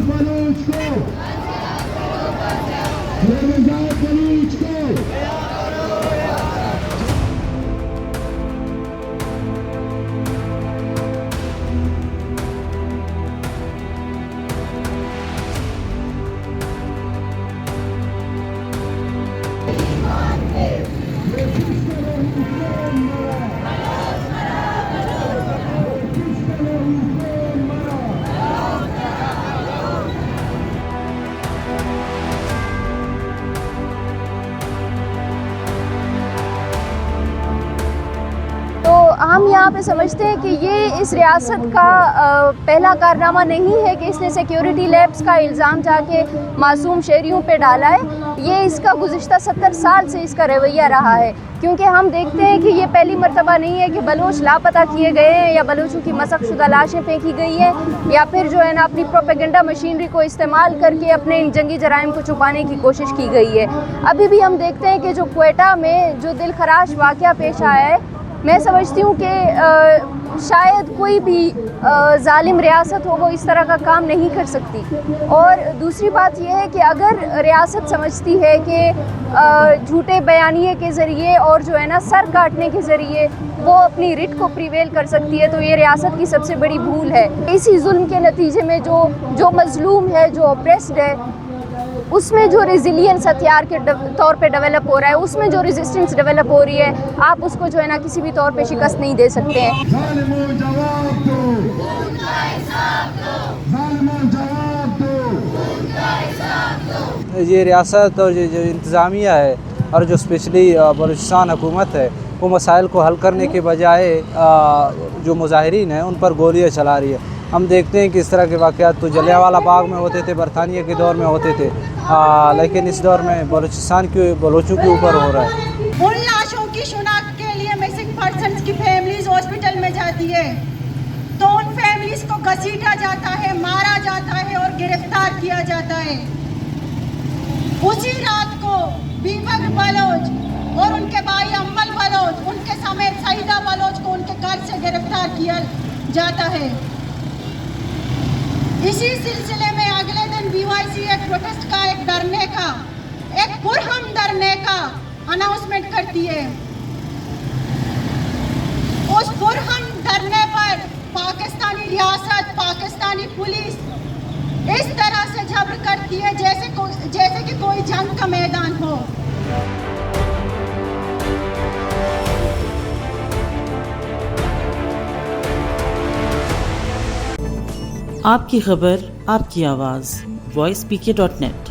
बलूच को, निजात बलूच को। हम यहाँ पे समझते हैं कि ये इस रियासत का पहला कारनामा नहीं है कि इसने सिक्योरिटी लैब्स का इल्ज़ाम जाके मासूम शहरियों पे डाला है। ये इसका गुज़िश्ता 70 साल से इसका रवैया रहा है, क्योंकि हम देखते हैं कि ये पहली मर्तबा नहीं है कि बलोच लापता किए गए हैं या बलोचों की मशक़शुदा लाशें फेंकी गई हैं, या फिर जो है ना अपनी प्रोपेगेंडा मशीनरी को इस्तेमाल करके अपने इन जंगी जराइम को छुपाने की कोशिश की गई है। अभी भी हम देखते हैं कि जो क्वेटा में जो दिलखराश वाक़या पेश आया है, मैं समझती हूँ कि शायद कोई भी जालिम रियासत हो वो इस तरह का काम नहीं कर सकती। और दूसरी बात यह है कि अगर रियासत समझती है कि झूठे बयानिए के ज़रिए और जो है ना सर काटने के ज़रिए वो अपनी रिट को प्रिवेल कर सकती है, तो ये रियासत की सबसे बड़ी भूल है। इसी जुल्म के नतीजे में जो मज़लूम है, जो ऑप्रेस्ड है, उसमें जो रेजिलियंस हथियार के तौर पे डेवलप हो रहा है, उसमें जो रेजिस्टेंस डेवलप हो रही है, आप उसको जो है ना किसी भी तौर पे शिकस्त नहीं दे सकते हैं। ये रियासत और जो इंतज़ामिया है और जो स्पेशली बलूचिस्तान हुकूमत है, वो मसाइल को हल करने के बजाय जो मुजाहिरीन हैं उन पर गोलियाँ चला रही है। हम देखते हैं कि इस तरह के वाक़यात तो जलियांवाला बाग में होते थे, बरतानिया के दौर में होते थे, लेकिन इस दौर में बलूचिस्तान के बलोचों के ऊपर हो रहा है। उन लाशों की शिनाख्त के लिए मिसिंग पर्सन्स की फैमिलीज हॉस्पिटल में जाती है, तो उन फैमिलीज को घसीटा जाता है, मारा जाता है और गिरफ्तार किया जाता है। उसी रात को बीबक बलोच और उनके भाई अम्मल बलोच, उनके समेत सईदा बलोच को उनके घर से गिरफ्तार किया जाता है। इसी सिलसिले में अगले दिन BYC एक प्रोटेस्ट का, एक पुरहम धरने का अनाउंसमेंट करती है। उस पुरहम धरने पर पाकिस्तानी रियासत, पाकिस्तानी पुलिस इस तरह से जबर करती है जैसे कि कोई जंग का मैदान हो। आपकी खबर, आपकी आवाज़, voicepk.net।